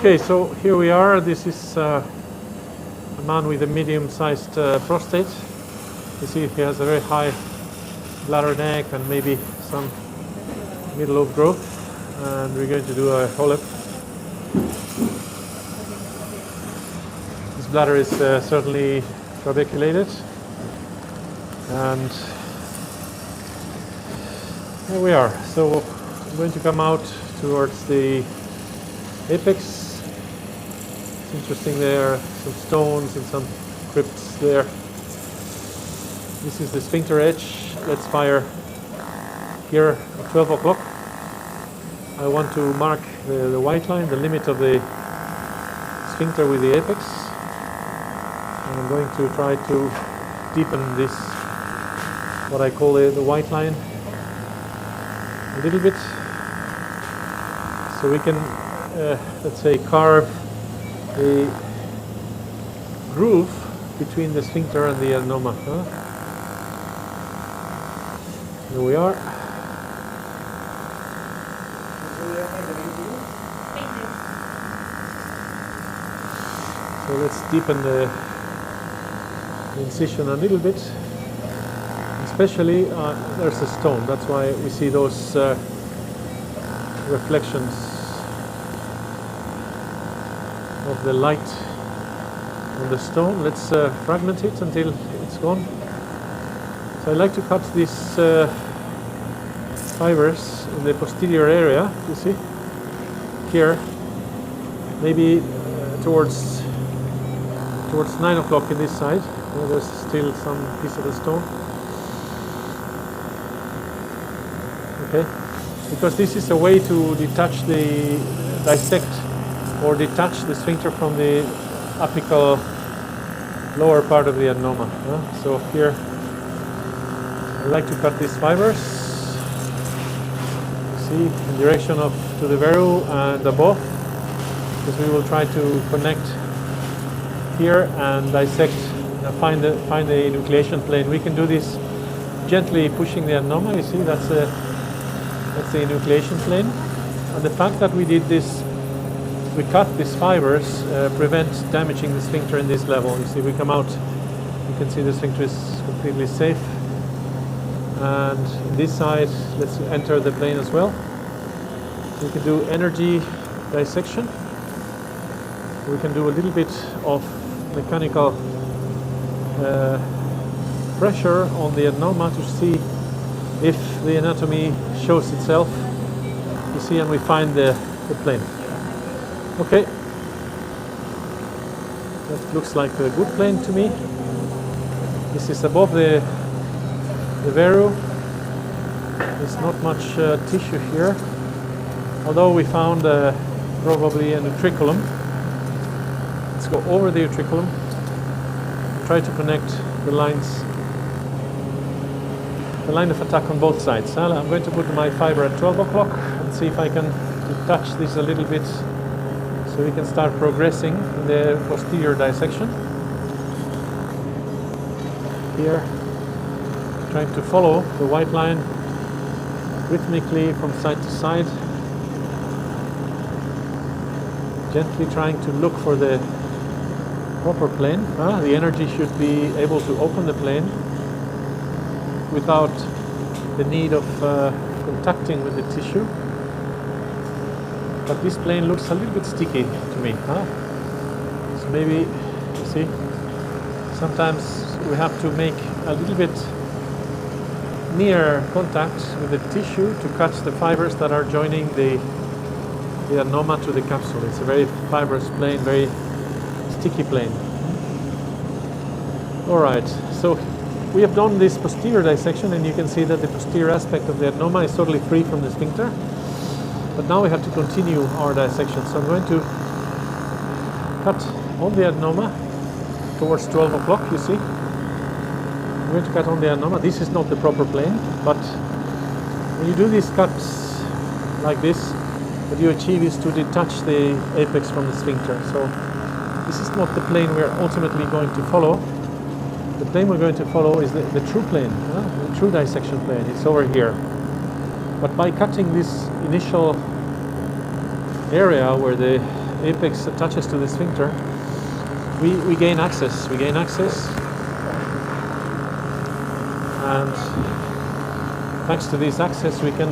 Okay, so here we are. This is a man with a medium-sized prostate. You see he has a very high bladder neck and maybe some middle lobe growth. And we're going to do a HoLEP. His bladder is certainly trabeculated. And here we are. So I'm going to come out towards the apex. It's interesting, there are some stones and some crypts there. This is the sphincter edge. Let's fire here at 12 o'clock. I want to mark the white line, the limit of the sphincter with the apex. And I'm going to try to deepen this, what I call the white line, a little bit. So we can, let's say, carve a groove between the sphincter and the adenoma. Here we are. So let's deepen the incision a little bit. Especially, there's a stone. That's why we see those reflections of the light on the stone. Let's fragment it until it's gone. So I like to cut these fibers in the posterior area, you see, here, maybe towards 9 o'clock in this side, where there's still some piece of the stone. Okay, because this is a way to dissect or detach the sphincter from the apical lower part of the adenoma. So here I like to cut these fibers, see, in direction of to the veru and above, because we will try to connect here and dissect, find the enucleation plane. We can do this gently pushing the adenoma. You see, that's the enucleation plane. And the fact that we did this, we cut these fibers, prevents damaging the sphincter in this level. You see, we come out, you can see the sphincter is completely safe. And on this side, let's enter the plane as well. We can do energy dissection. We can do a little bit of mechanical pressure on the adenoma to see if the anatomy shows itself. You see, and we find the plane. Okay, that looks like a good plane to me. This is above the veru. There's not much tissue here, although we found probably an utriculum. Let's go over the utriculum and try to connect the lines, the line of attack on both sides. I'm going to put my fiber at 12 o'clock and see if I can detach this a little bit so we can start progressing in the posterior dissection. Here, trying to follow the white line rhythmically from side to side, gently trying to look for the proper plane. The energy should be able to open the plane without the need of contacting with the tissue. But this plane looks a little bit sticky to me. So maybe, you see, sometimes we have to make a little bit near contact with the tissue to catch the fibers that are joining the adenoma to the capsule. It's a very fibrous plane, very sticky plane. All right, so we have done this posterior dissection, and you can see that the posterior aspect of the adenoma is totally free from the sphincter. But now we have to continue our dissection. So I'm going to cut on the adenoma towards 12 o'clock, you see. I'm going to cut on the adenoma. This is not the proper plane, but when you do these cuts like this, what you achieve is to detach the apex from the sphincter. So this is not the plane we're ultimately going to follow. The plane we're going to follow is the true plane, the true dissection plane. It's over here. But by cutting this initial area where the apex attaches to the sphincter, we gain access. We gain access, and thanks to this access, we can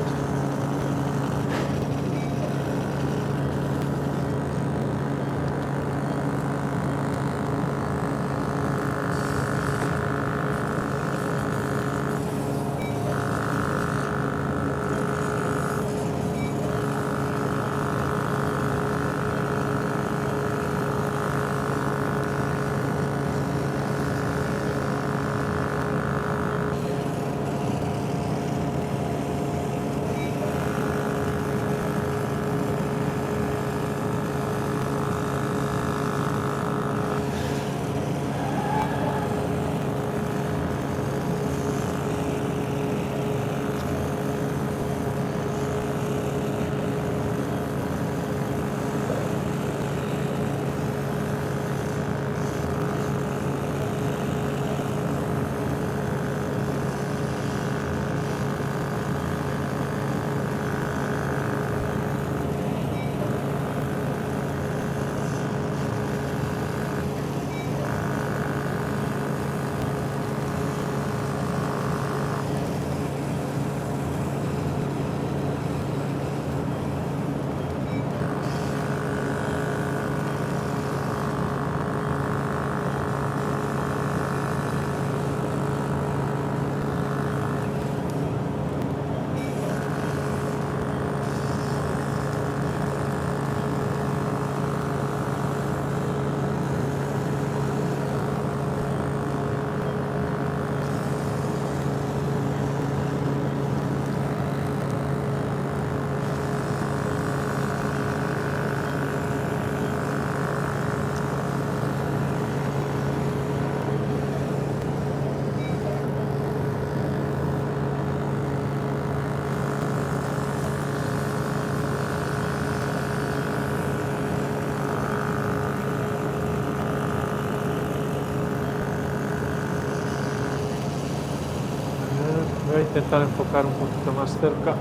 intentar enfocar un poquito más cerca.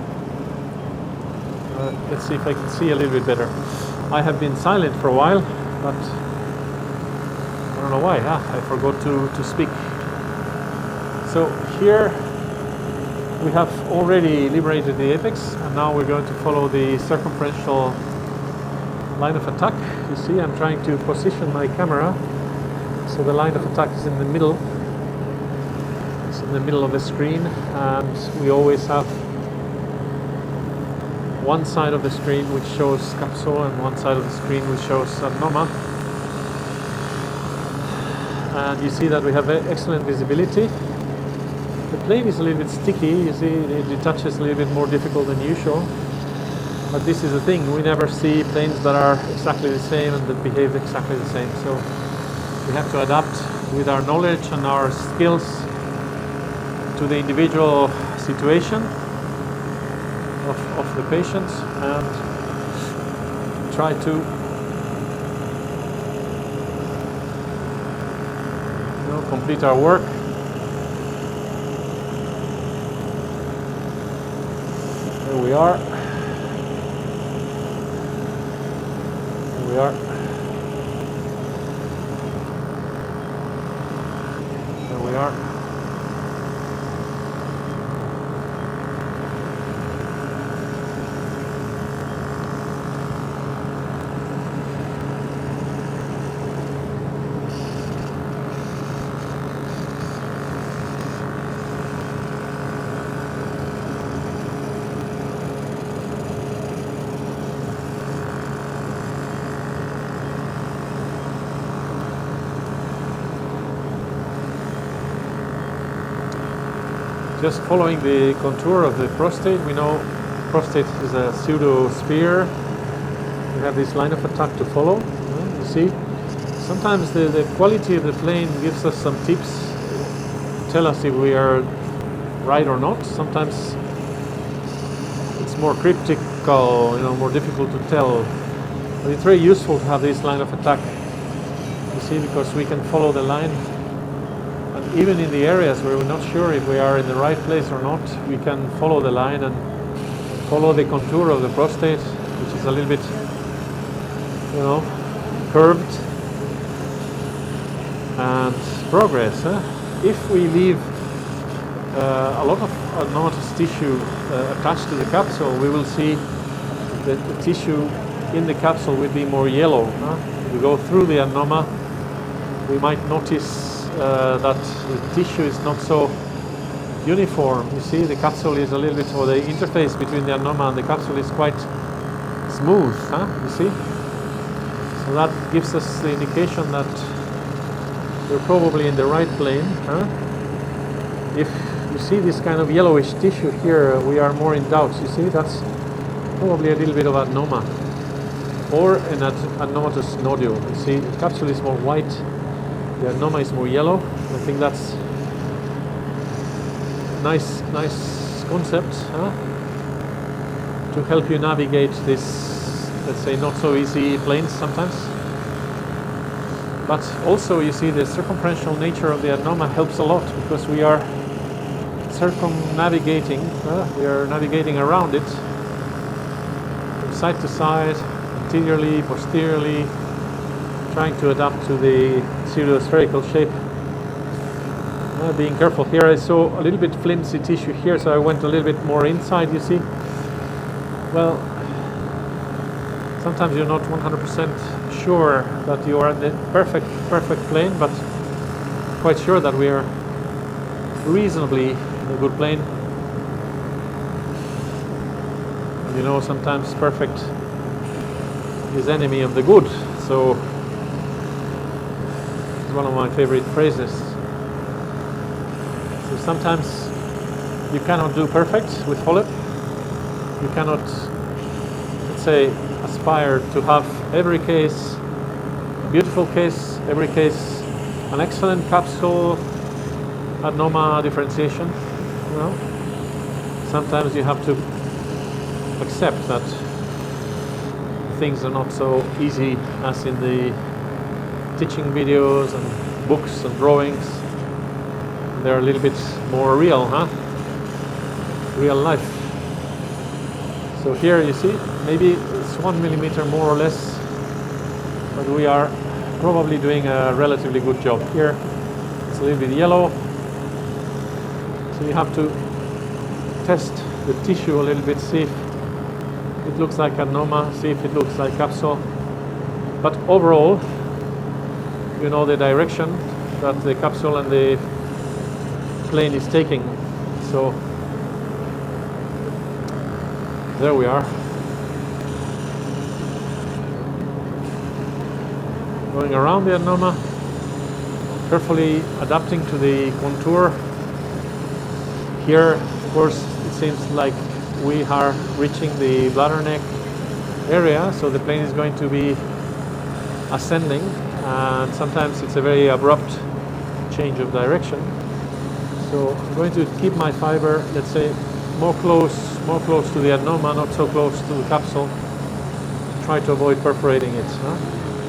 Let's see if I can see a little bit better. I have been silent for a while, but I don't know why. I forgot to speak. So here we have already liberated the apex, and now we're going to follow the circumferential line of attack. You see, I'm trying to position my camera so the line of attack is in the middle. In the middle of the screen, and we always have one side of the screen which shows capsule and one side of the screen which shows adenoma. And you see that we have excellent visibility. The plane is a little bit sticky, you see it detaches a little bit more difficult than usual, but this is the thing, we never see planes that are exactly the same and that behave exactly the same, so we have to adapt with our knowledge and our skills to the individual situation of the patients and try to complete our work. There we are. There we are. There we are. Just following the contour of the prostate, we know prostate is a pseudo-sphere. We have this line of attack to follow. You see, sometimes the quality of the plane gives us some tips, tell us if we are right or not. Sometimes it's more cryptical, more difficult to tell. But it's very useful to have this line of attack. You see, because we can follow the line. Even in the areas where we're not sure if we are in the right place or not, we can follow the line and follow the contour of the prostate, which is a little bit curved and progress. If we leave a lot of adenomatous tissue attached to the capsule, we will see that the tissue in the capsule will be more yellow. If we go through the adenoma, we might notice that the tissue is not so uniform. You see, the capsule is a little bit, or the interface between the adenoma and the capsule is quite smooth. You see? So that gives us the indication that we're probably in the right plane. If you see this kind of yellowish tissue here, we are more in doubt. You see, that's probably a little bit of adenoma or an adenomatous nodule. You see, the capsule is more white, the adenoma is more yellow. I think that's nice concept to help you navigate this, let's say, not so easy planes sometimes. But also, you see, the circumferential nature of the adenoma helps a lot, because we are circumnavigating, we are navigating around it from side to side, anteriorly, posteriorly, trying to adapt to the pseudospherical shape. Being careful here. I saw a little bit flimsy tissue here, so I went a little bit more inside, you see. Well, sometimes you're not 100% sure that you are at the perfect plane, but quite sure that we are reasonably in a good plane. And sometimes perfect is enemy of the good, so it's one of my favorite phrases. So sometimes you cannot do perfect with HoLEP. You cannot, let's say, aspire to have every case a beautiful case, every case an excellent capsule adenoma differentiation. Sometimes you have to accept that things are not so easy as in the teaching videos and books and drawings. They're a little bit more real, real life. So here you see, maybe it's 1 millimeter more or less, but we are probably doing a relatively good job. Here it's a little bit yellow, so you have to test the tissue a little bit, see if it looks like adenoma, see if it looks like capsule. But overall, you know the direction that the capsule and the plane is taking. So there we are, going around the adenoma, carefully adapting to the contour. Here, of course, it seems like we are reaching the bladder neck area, so the plane is going to be ascending, and sometimes it's a very abrupt change of direction. So I'm going to keep my fiber, let's say, more close to the adenoma, not so close to the capsule. Try to avoid perforating it.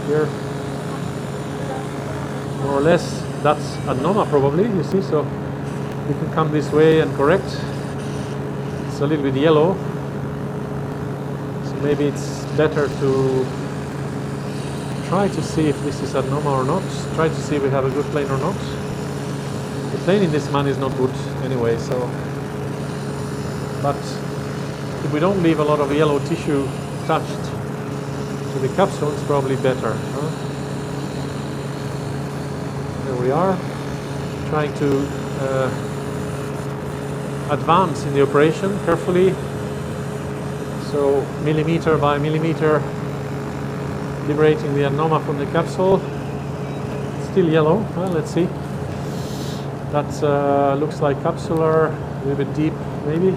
Here, more or less, that's adenoma probably, you see, so you can come this way and correct. It's a little bit yellow, so maybe it's better to try to see if this is adenoma or not, try to see if we have a good plane or not. The plane in this man is not good anyway, so, but if we don't leave a lot of yellow tissue attached to the capsule, it's probably better. There we are, trying to advance in the operation carefully, so millimeter by millimeter, liberating the adenoma from the capsule. It's still yellow. Let's see. That looks like capsular, a little bit deep, maybe.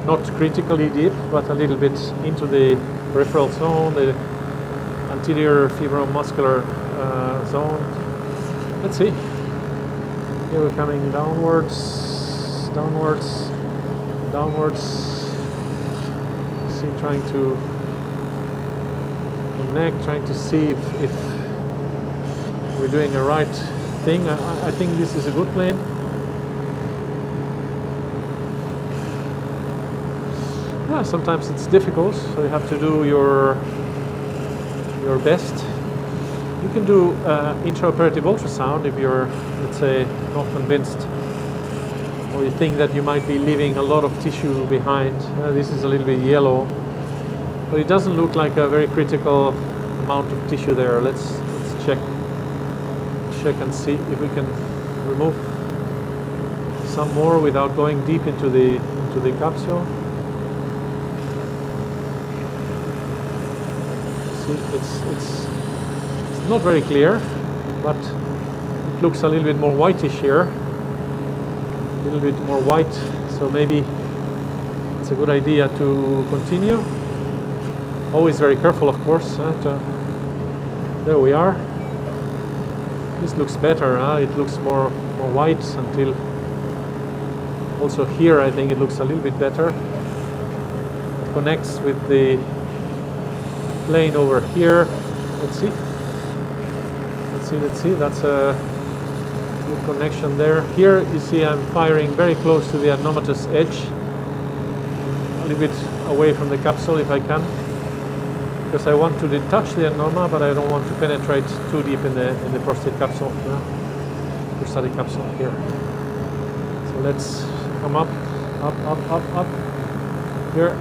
Not critically deep, but a little bit into the peripheral zone, the anterior fibromuscular zone. Let's see. Here we're coming downwards, downwards, downwards. See, trying to connect, trying to see if we're doing the right thing. I think this is a good plane. Yeah, sometimes it's difficult, so you have to do your your best. You can do intraoperative ultrasound if you're, let's say, not convinced, or you think that you might be leaving a lot of tissue behind. This is a little bit yellow, but it doesn't look like a very critical amount of tissue there. Let's check and see if we can remove some more without going deep into the capsule. See, it's not very clear, but it looks a little bit more whitish here. A little bit more white, so maybe it's a good idea to continue. Always very careful, of course. There we are. This looks better. It looks more white until also here. I think it looks a little bit better. It connects with the plane over here. Let's see. That's a good connection there. Here you see I'm firing very close to the adenomatous edge, a little bit away from the capsule if I can, because I want to detach the adenoma, but I don't want to penetrate too deep in the prostate capsule, prostatic capsule here. So let's come up here.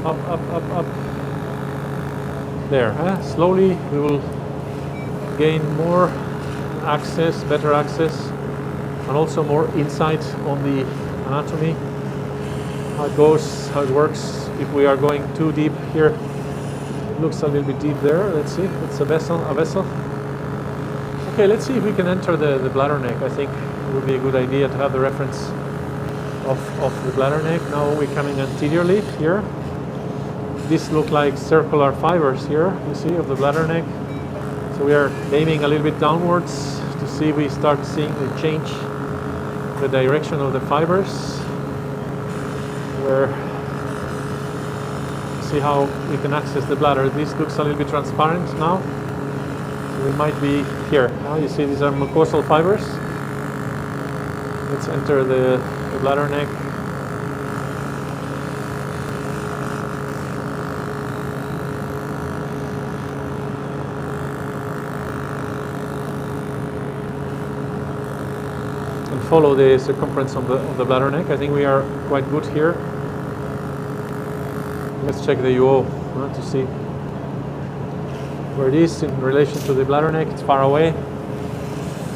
Up. There. Slowly we will gain more access, better access, and also more insight on the anatomy, how it goes, how it works. If we are going too deep here, it looks a little bit deep there. Let's see. It's a vessel. Okay, let's see if we can enter the bladder neck. I think it would be a good idea to have the reference of the bladder neck. Now we're coming anteriorly here. This look like circular fibers here, you see, of the bladder neck. So we are aiming a little bit downwards to see if we start seeing the change, the direction of the fibers. Where see how we can access the bladder. This looks a little bit transparent now. So we might be here. Now you see these are mucosal fibers. Let's enter the bladder neck. Follow the circumference of the bladder neck. I think we are quite good here. Let's check the UO to see where it is in relation to the bladder neck. It's far away.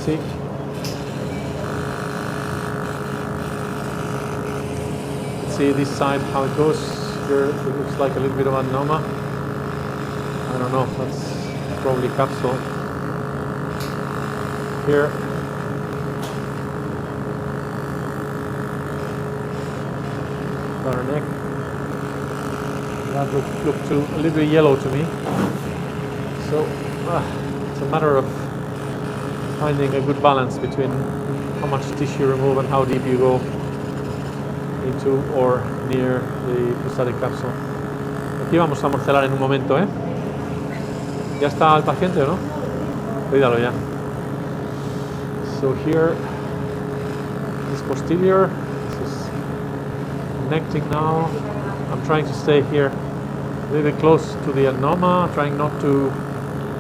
See? Let's see this side how it goes. Here it looks like a little bit of adenoma. I don't know. That's probably capsule. Here. Bladder neck. That looked a little bit yellow to me. So it's a matter of finding a good balance between how much tissue you remove and how deep you go into or near the prostatic capsule. Aquí vamos a morcelar en un momento, ¿eh? ¿Ya está el paciente o no? Cuídalo ya. So here, this posterior. Connecting now. I'm trying to stay here a little bit close to the adenoma, trying not to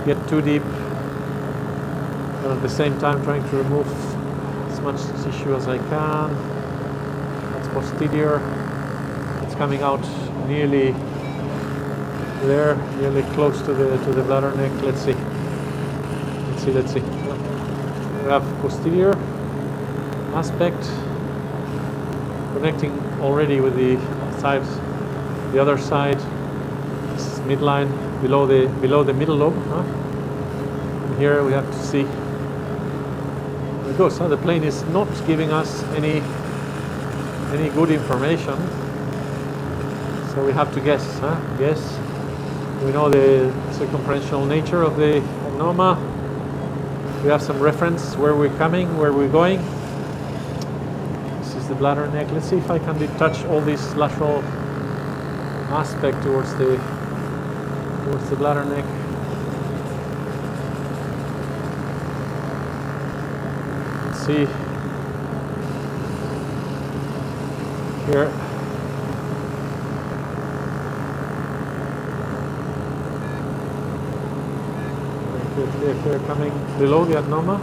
get too deep, but at the same time trying to remove as much tissue as I can. That's posterior. It's coming out nearly there, nearly close to the bladder neck. Let's see. We have posterior aspect connecting already with the sides, the other side. This is midline below the middle lobe. And here we have to see where it goes. The plane is not giving us any good information, so we have to guess. Guess. We know the circumferential nature of the adenoma. We have some reference where we're coming, where we're going. The bladder neck. Let's see if I can detach all this lateral aspect towards the bladder neck. Let's see. here. If they're coming below the adenoma.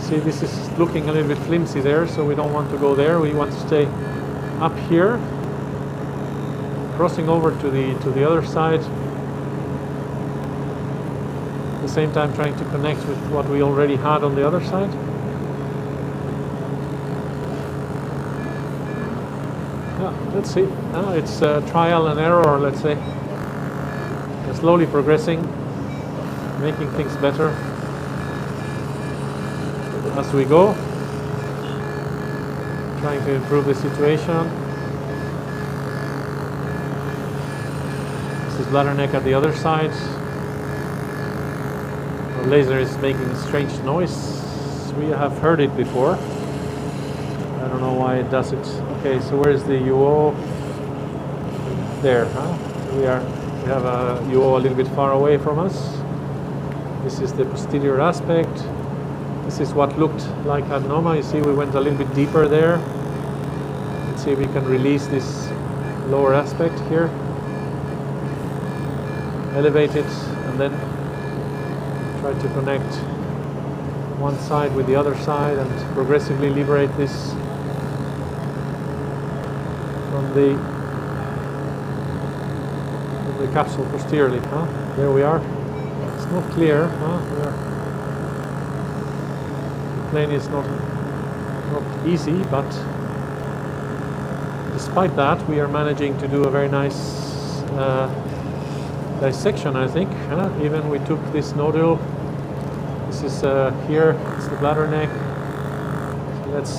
See, this is looking a little bit flimsy there, so we don't want to go there. We want to stay up here, crossing over to the other side. At the same time trying to connect with what we already had on the other side. Yeah, let's see. It's trial and error, let's say. We're slowly progressing, making things better as we go, trying to improve the situation. This is bladder neck at the other side. The laser is making a strange noise. We have heard it before. I don't know why it does it. Okay, so where is the UO? There, huh? We have a UO a little bit far away from us. This is the posterior aspect. This is what looked like adenoma. You see, we went a little bit deeper there. Let's see if we can release this lower aspect here. Elevate it and then try to connect one side with the other side and progressively liberate this from the capsule posteriorly. Huh? There we are. It's not clear. Huh? The plane is not easy, but despite that, we are managing to do a very nice dissection, I think. Even we took this nodule. This is here. It's the bladder neck. So let's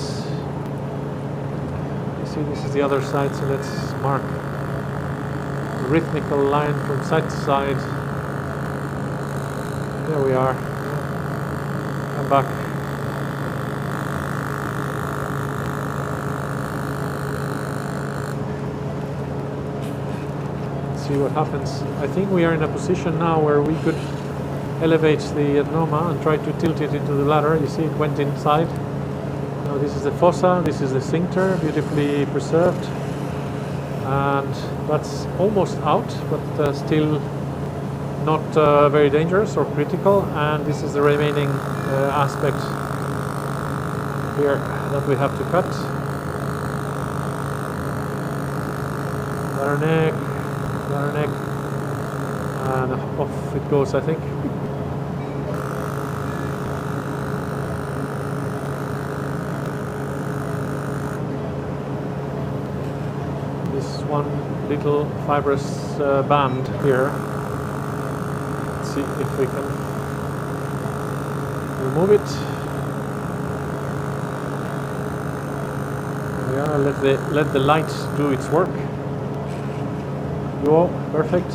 see. This is the other side. So let's mark a rhythmical line from side to side. There we are. I'm back. See what happens. I think we are in a position now where we could elevate the adenoma and try to tilt it into the bladder. You see, it went inside. Now this is the fossa, this is the sphincter, beautifully preserved, and that's almost out, but still not very dangerous or critical. And this is the remaining aspect here that we have to cut. Bladder neck. Bladder neck, and off it goes, I think. This one little fibrous band here. Let's see if we can remove it. There we are. Let the light do its work. UO, perfect.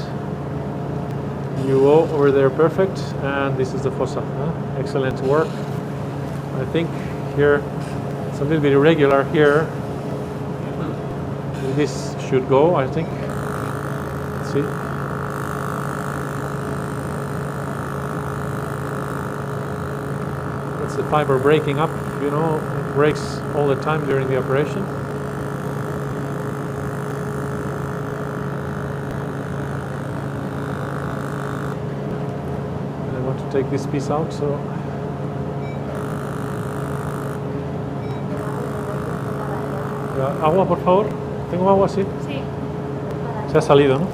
UO over there, perfect. And this is the fossa. Excellent work. I think here it's a little bit irregular here. This should go, I think. Let's see. That's the fiber breaking up, you know, it breaks all the time during the operation. Take this piece out, so agua, por favor. Tengo agua, sí. Sí. Se ha salido, ¿no?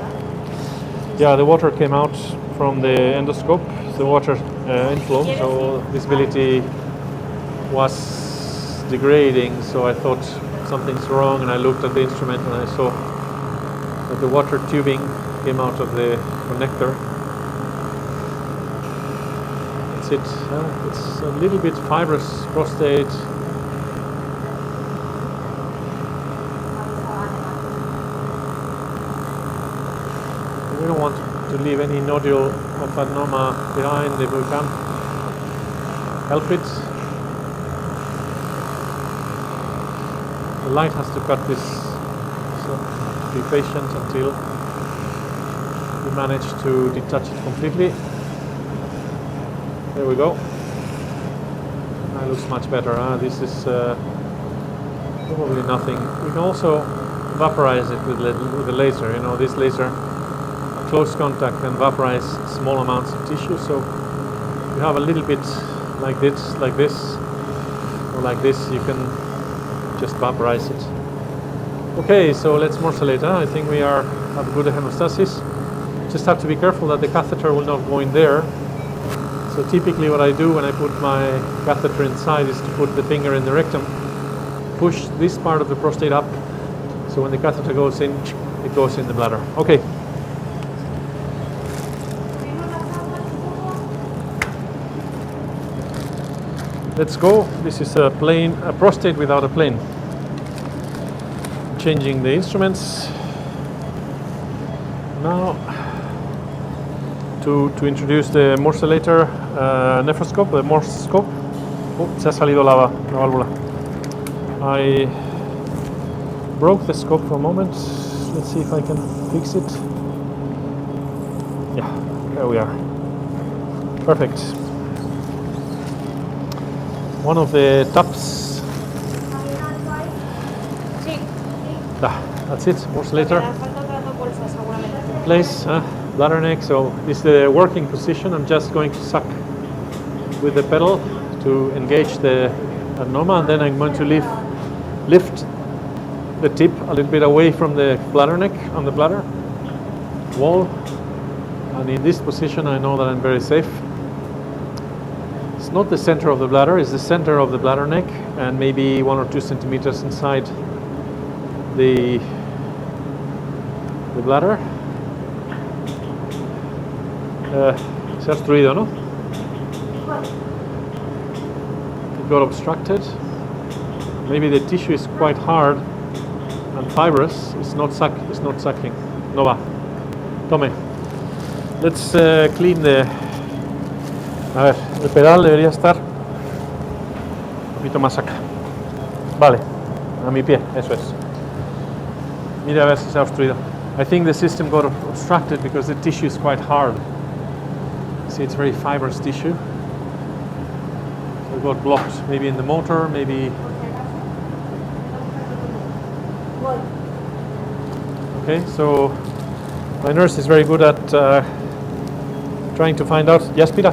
Yeah, the water came out from the endoscope, the water inflow, so visibility was degrading, so I thought something's wrong, and I looked at the instrument and I saw that the water tubing came out of the connector. It's a little bit fibrous prostate. We don't want to leave any nodule of adenoma behind if we can help it. The light has to cut this, so be patient until we manage to detach it completely. There we go. That looks much better. This is probably nothing. We can also vaporize it with the laser. You know, this laser, close contact can vaporize small amounts of tissue. So you have a little bit like this, or like this. You can just vaporize it. Okay, so let's morcellate. I think we have a good hemostasis. Just have to be careful that the catheter will not go in there. So typically what I do when I put my catheter inside is to put the finger in the rectum, push this part of the prostate up, so when the catheter goes in, it goes in the bladder. Okay. Let's go. This is a prostate without a plane. Changing the instruments. Now, to introduce the morcellator nephroscope, the morphoscope. Oh, se ha salido la válvula. I broke the scope for a moment. Let's see if I can fix it. Yeah, there we are. Perfect. One of the taps. That's it, morcellator. In place, bladder neck. So this is the working position. I'm just going to suck with the pedal to engage the adenoma, and then I'm going to lift the tip a little bit away from the bladder neck on the bladder wall. And in this position, I know that I'm very safe. It's not the center of the bladder, it's the center of the bladder neck, and maybe 1 or 2 centimeters inside the bladder. Se ha obstruido, ¿no? It got obstructed. Maybe the tissue is quite hard and fibrous. It's not sucking. No va. Tome. Let's clean the... A ver, el pedal debería estar un poquito más acá. Vale, a mi pie, eso es. Mira a ver si se ha obstruido. I think the system got obstructed because the tissue is quite hard. See, it's very fibrous tissue. So it got blocked, maybe in the motor, maybe... Okay, so my nurse is very good at trying to find out. Yes, Peter?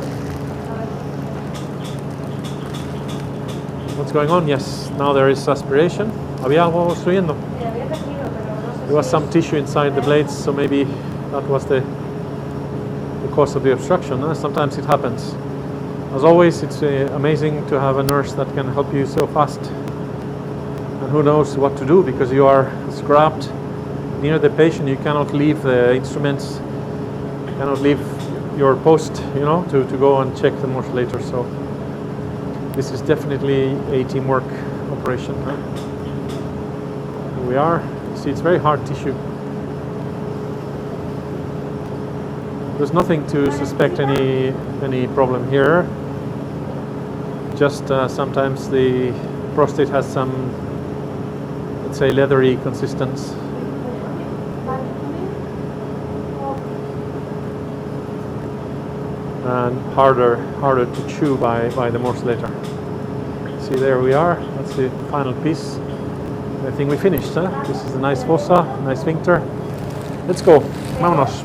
What's going on? Yes, now there is aspiration. ¿Había algo obstruyendo? There was some tissue inside the blades, so maybe that was the cause of the obstruction. Sometimes it happens. As always, it's amazing to have a nurse that can help you so fast. And who knows what to do, because you are scrapped near the patient. You cannot leave the instruments, you cannot leave your post, to go and check the morcellator. So this is definitely a teamwork operation. Here we are. See, it's very hard tissue. There's nothing to suspect any problem here. Just sometimes the prostate has some, let's say, leathery consistence. And harder to chew by the morcellator. See, there we are. That's the final piece. I think we finished. This is a nice fossa, nice sphincter. Let's go. Vámonos.